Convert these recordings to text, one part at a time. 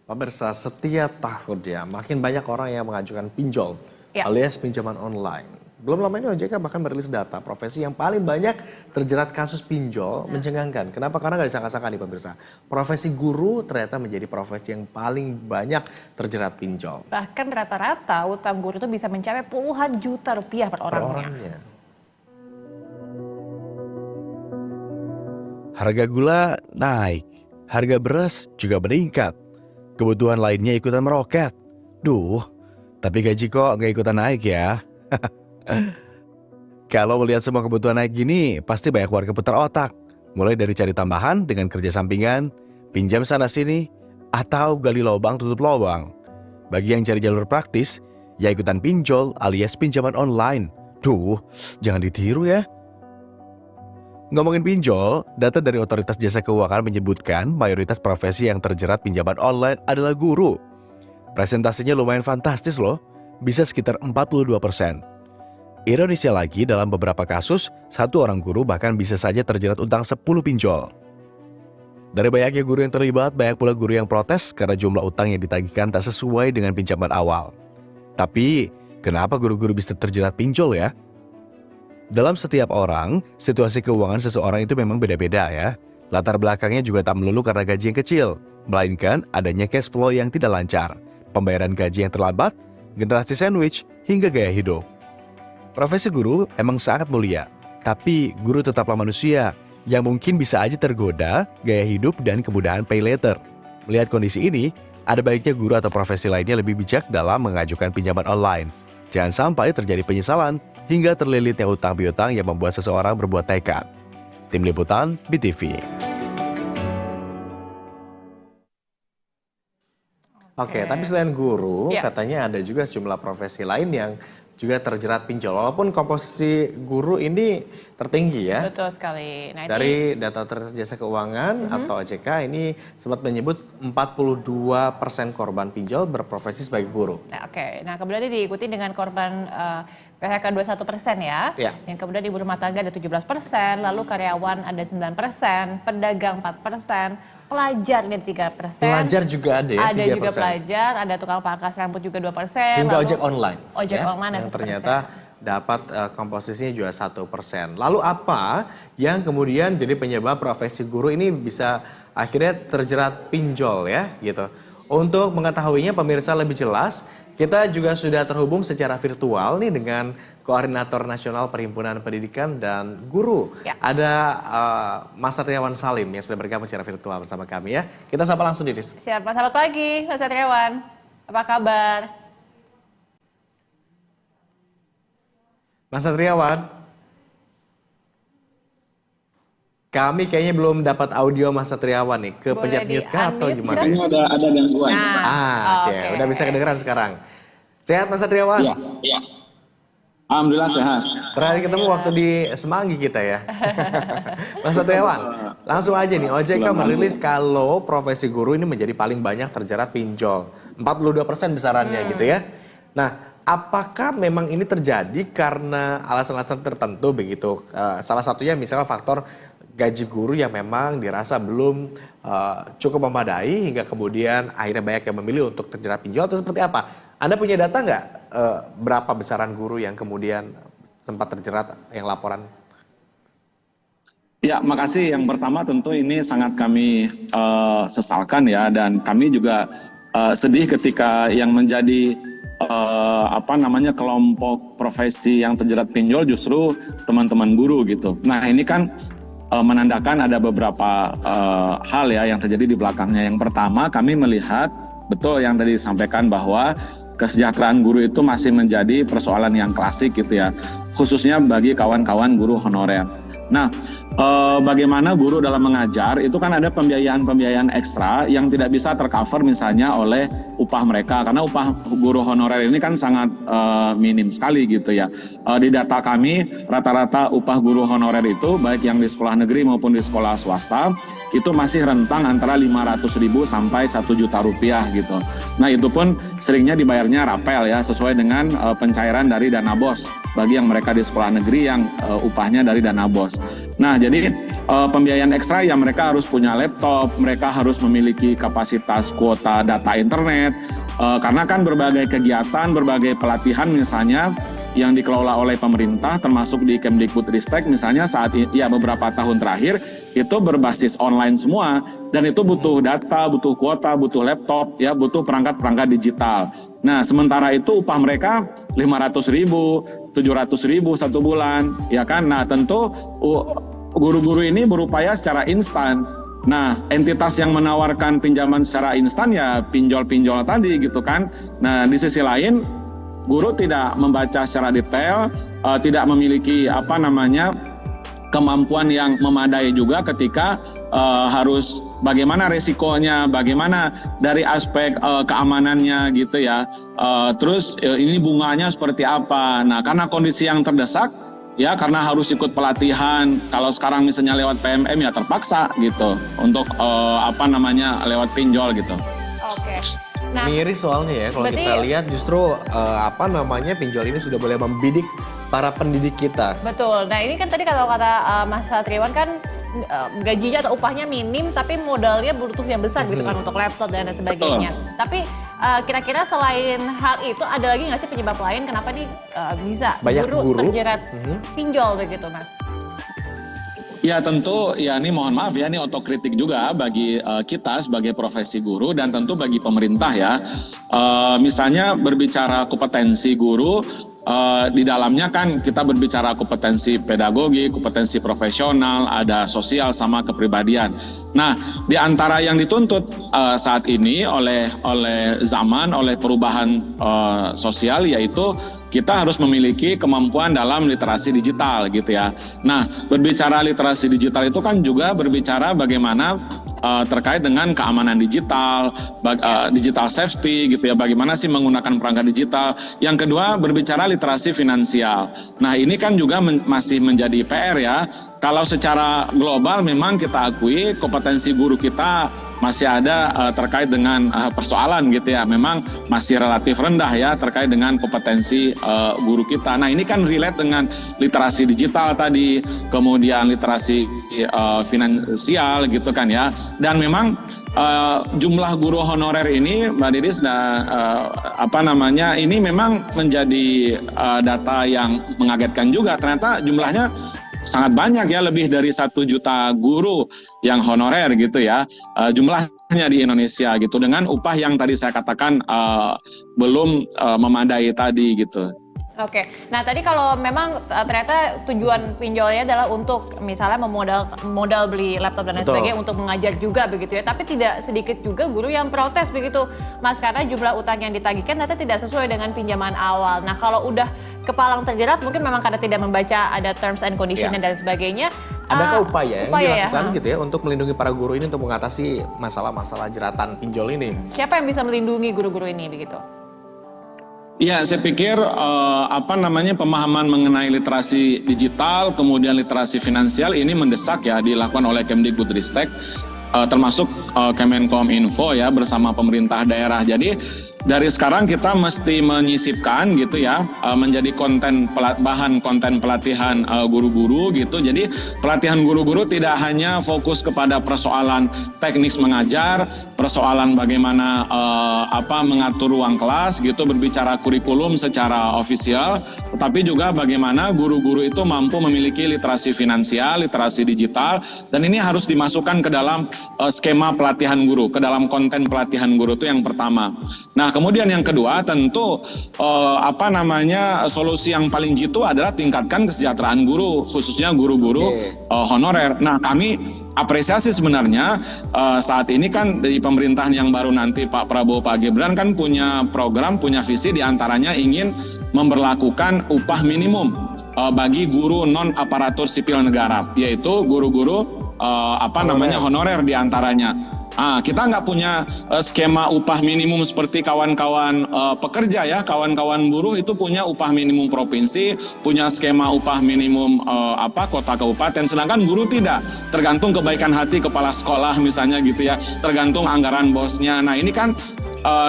Pemirsa, setiap tahunnya makin banyak orang yang mengajukan pinjol Ya. alias pinjaman online. Belum lama ini OJK bahkan merilis data profesi yang paling banyak terjerat kasus pinjol mencengangkan. Kenapa? Karena nggak disangka-sangka nih pemirsa. Profesi guru ternyata menjadi profesi yang paling banyak terjerat pinjol. Bahkan rata-rata utang guru itu bisa mencapai puluhan juta rupiah per orangnya. Harga gula naik, harga beras juga meningkat. Kebutuhan lainnya ikutan meroket. Duh, tapi gaji kok nggak ikutan naik ya? Kalau melihat semua kebutuhan naik gini, pasti banyak warga putar otak. Mulai dari cari tambahan dengan kerja sampingan, pinjam sana-sini, atau gali lubang tutup lubang. Bagi yang cari jalur praktis, ya ikutan pinjol alias pinjaman online. Duh, jangan ditiru ya. Ngomongin pinjol, data dari Otoritas Jasa Keuangan menyebutkan mayoritas profesi yang terjerat pinjaman online adalah guru. Presentasinya lumayan fantastis loh, bisa sekitar 42%. Ironisnya lagi, dalam beberapa kasus, satu orang guru bahkan bisa saja terjerat utang 10 pinjol. Dari banyaknya guru yang terlibat, banyak pula guru yang protes karena jumlah utang yang ditagihkan tak sesuai dengan pinjaman awal. Tapi, kenapa guru-guru bisa terjerat pinjol ya? Dalam setiap orang, situasi keuangan seseorang itu memang beda-beda ya. Latar belakangnya juga tak melulu karena gaji yang kecil, melainkan adanya cash flow yang tidak lancar, pembayaran gaji yang terlambat, generasi sandwich, hingga gaya hidup. Profesi guru emang sangat mulia, tapi guru tetaplah manusia yang mungkin bisa aja tergoda gaya hidup dan kemudahan pay later. Melihat kondisi ini, ada baiknya guru atau profesi lainnya lebih bijak dalam mengajukan pinjaman online. Jangan sampai terjadi penyesalan hingga terlilitnya utang piutang yang membuat seseorang berbuat tekad. Tim Liputan BTV. Oke, tapi selain guru, Ya. katanya ada juga sejumlah profesi lain yang juga terjerat pinjol. Walaupun komposisi guru ini tertinggi ya. Betul sekali. Nah, Dari data Otoritas Jasa Keuangan atau OJK ini sempat menyebut 42% korban pinjol berprofesi sebagai guru. Nah, oke. Nah, kemudian diikuti dengan korban PHK 21% ya. Ya. Yang kemudian ibu rumah tangga ada 17%, lalu karyawan ada 9%, pedagang 4%, pelajar ini 3%. Pelajar juga ada ya, Ada 3%. juga pelajar, ada tukang pangkas rambut juga 2%. Hingga lalu ojek online. Ojek ya, online yang 1%. ternyata dapat komposisinya juga 1%. Lalu apa yang kemudian jadi penyebab profesi guru ini bisa akhirnya terjerat pinjol ya gitu. Untuk mengetahuinya pemirsa lebih jelas, kita juga sudah terhubung secara virtual nih dengan Koordinator Nasional Perhimpunan Pendidikan dan Guru. Ya. Ada Mas Satriawan Salim yang sudah bergabung secara virtual bersama kami ya. Kita sapa langsung nih. Siap, selamat pagi Mas Satriawan. Apa kabar? Mas Satriawan, kami kayaknya belum dapat audio Mas Satriawan nih. Kepencet Boleh mute kah atau di-unmute gimana? Ini ada gangguan. Oke. Udah bisa kedengeran sekarang. Sehat Mas Satriawan? Iya, iya. Alhamdulillah sehat. Terakhir ketemu waktu di Semanggi kita ya. Mas Satriawan, langsung aja nih, OJK merilis kalau profesi guru ini menjadi paling banyak terjerat pinjol. 42% besarannya gitu ya. Nah, apakah memang ini terjadi karena alasan-alasan tertentu begitu? Salah satunya misalnya faktor gaji guru yang memang dirasa belum cukup memadai hingga kemudian akhirnya banyak yang memilih untuk terjerat pinjol atau seperti apa? Anda punya data nggak berapa besaran guru yang kemudian sempat terjerat yang laporan? Ya, makasih. Yang pertama tentu ini sangat kami sesalkan ya, dan kami juga sedih ketika yang menjadi kelompok profesi yang terjerat pinjol justru teman-teman guru gitu. Nah, ini kan menandakan ada beberapa hal ya yang terjadi di belakangnya. Yang pertama, kami melihat betul yang tadi disampaikan bahwa kesejahteraan guru itu masih menjadi persoalan yang klasik gitu ya, khususnya bagi kawan-kawan guru honorer. Nah, bagaimana guru dalam mengajar itu kan ada pembiayaan ekstra yang tidak bisa tercover misalnya oleh upah mereka, karena upah guru honorer ini kan sangat minim sekali gitu ya. Di data kami rata-rata upah guru honorer itu baik yang di sekolah negeri maupun di sekolah swasta itu masih rentang antara 500.000 sampai 1 juta rupiah gitu. Nah, itu pun seringnya dibayarnya rapel ya, sesuai dengan pencairan dari dana BOS bagi yang mereka di sekolah negeri yang upahnya dari dana BOS. Nah, jadi pembiayaan ekstra ya mereka harus punya laptop, mereka harus memiliki kapasitas kuota data internet, karena kan berbagai kegiatan, berbagai pelatihan misalnya yang dikelola oleh pemerintah termasuk di Kemdikbudristek misalnya saat ini ya beberapa tahun terakhir itu berbasis online semua dan itu butuh data, butuh kuota, butuh laptop, ya butuh perangkat-perangkat digital. Nah sementara itu upah mereka 500.000, 700.000 satu bulan, ya kan? Nah tentu guru-guru ini berupaya secara instan. Nah, entitas yang menawarkan pinjaman secara instan ya pinjol-pinjol tadi gitu kan. Nah, di sisi lain guru tidak membaca secara detail, tidak memiliki kemampuan yang memadai juga ketika harus bagaimana resikonya, bagaimana dari aspek keamanannya gitu ya. Terus ini bunganya seperti apa. Nah, karena kondisi yang terdesak ya karena harus ikut pelatihan. Kalau sekarang misalnya lewat PMM ya terpaksa gitu untuk lewat pinjol gitu. Oke. Nah, miris soalnya ya kalau kita lihat justru pinjol ini sudah boleh membidik para pendidik kita. Betul. Nah ini kan tadi kalau kata Mas Satriwan kan gajinya atau upahnya minim tapi modalnya butuh yang besar gitu kan untuk laptop dan sebagainya. Betul. Tapi kira-kira selain hal itu ada lagi nggak sih penyebab lain kenapa nih bisa banyak guru terjerat pinjol begitu Mas? Ya tentu ya ini mohon maaf ya ini otokritik juga bagi kita sebagai profesi guru dan tentu bagi pemerintah ya. Misalnya berbicara kompetensi guru, di dalamnya kan kita berbicara kompetensi pedagogi, kompetensi profesional, ada sosial sama kepribadian. Nah, di antara yang dituntut saat ini oleh zaman, oleh perubahan sosial yaitu kita harus memiliki kemampuan dalam literasi digital gitu ya. Nah, berbicara literasi digital itu kan juga berbicara bagaimana terkait dengan keamanan digital, digital safety gitu ya, bagaimana sih menggunakan perangkat digital. Yang kedua berbicara literasi finansial. Nah ini kan juga masih menjadi PR ya. Kalau secara global memang kita akui kompetensi guru kita masih ada terkait dengan persoalan gitu ya. Memang masih relatif rendah ya terkait dengan kompetensi guru kita. Nah ini kan relate dengan literasi digital tadi, kemudian literasi finansial gitu kan ya. Dan memang jumlah guru honorer ini Mbak Didis ini memang menjadi data yang mengagetkan juga. Ternyata jumlahnya sangat banyak ya, lebih dari 1 juta guru yang honorer gitu ya jumlahnya di Indonesia gitu dengan upah yang tadi saya katakan belum memadai tadi gitu. Oke, nah tadi kalau memang ternyata tujuan pinjolnya adalah untuk misalnya modal beli laptop dan lain sebagainya untuk mengajar juga begitu ya. Tapi tidak sedikit juga guru yang protes begitu Mas karena jumlah utang yang ditagihkan ternyata tidak sesuai dengan pinjaman awal. Nah kalau udah kepalang terjerat mungkin memang karena tidak membaca ada terms and condition dan sebagainya. Adakah upaya yang dilakukan gitu ya untuk melindungi para guru ini untuk mengatasi masalah-masalah jeratan pinjol ini? Siapa yang bisa melindungi guru-guru ini begitu? Ya, saya pikir pemahaman mengenai literasi digital, kemudian literasi finansial ini mendesak ya dilakukan oleh Kemdikbudristek, termasuk Kemenkominfo ya bersama pemerintah daerah. Jadi dari sekarang kita mesti menyisipkan gitu ya menjadi bahan konten pelatihan guru-guru gitu. Jadi pelatihan guru-guru tidak hanya fokus kepada persoalan teknis mengajar, persoalan bagaimana mengatur ruang kelas gitu, berbicara kurikulum secara ofisial, tetapi juga bagaimana guru-guru itu mampu memiliki literasi finansial, literasi digital, dan ini harus dimasukkan ke dalam skema pelatihan guru, ke dalam konten pelatihan guru itu yang pertama. Nah, kemudian yang kedua tentu solusi yang paling jitu adalah tingkatkan kesejahteraan guru, khususnya guru-guru honorer. Nah, kami apresiasi sebenarnya saat ini kan di pemerintahan yang baru nanti Pak Prabowo, Pak Gibran kan punya program, punya visi diantaranya ingin memberlakukan upah minimum bagi guru non aparatur sipil negara, yaitu guru-guru honorer diantaranya. Kita nggak punya skema upah minimum seperti kawan-kawan pekerja ya, kawan-kawan buruh itu punya upah minimum provinsi, punya skema upah minimum kota kabupaten, sedangkan guru tidak, tergantung kebaikan hati kepala sekolah misalnya gitu ya, tergantung anggaran bosnya. Nah ini kan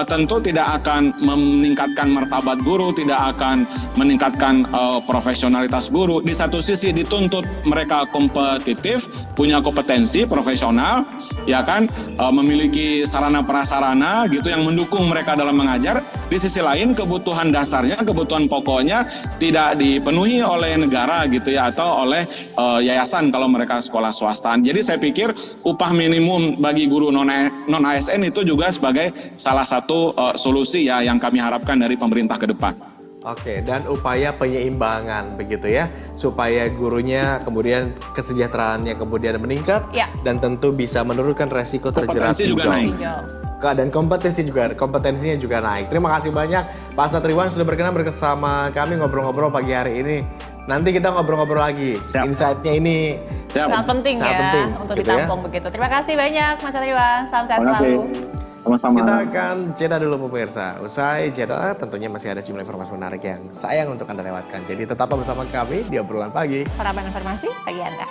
tentu tidak akan meningkatkan martabat guru, tidak akan meningkatkan profesionalitas guru. Di satu sisi dituntut mereka kompetitif, punya kompetensi profesional, ya kan, memiliki sarana prasarana gitu yang mendukung mereka dalam mengajar. Di sisi lain kebutuhan dasarnya, kebutuhan pokoknya tidak dipenuhi oleh negara gitu ya, atau oleh yayasan kalau mereka sekolah swasta. Jadi saya pikir upah minimum bagi guru non ASN itu juga sebagai salah satu solusi ya yang kami harapkan dari pemerintah ke depan. Oke, dan upaya penyeimbangan begitu ya, supaya gurunya kemudian kesejahteraannya kemudian meningkat, Ya. dan tentu bisa menurunkan resiko terjerat Kompetensi juga pinjol. naik. Pinjol. Dan kompetensinya juga naik. Terima kasih banyak Pak Satriwan sudah berkenan bersama kami ngobrol-ngobrol pagi hari ini. Nanti kita ngobrol-ngobrol lagi. Siap. Insight-nya ini Siap. Sangat penting sangat ya penting, untuk gitu ya. ditampung begitu. Terima kasih banyak Mas Satriwan. Salam sehat Terima kasih. selalu. Sama-sama. Kita akan jeda dulu pemirsa. Usai jeda tentunya masih ada jumlah informasi menarik yang sayang untuk Anda lewatkan. Jadi tetaplah bersama kami di obrolan pagi. Sarapan informasi bagi Anda.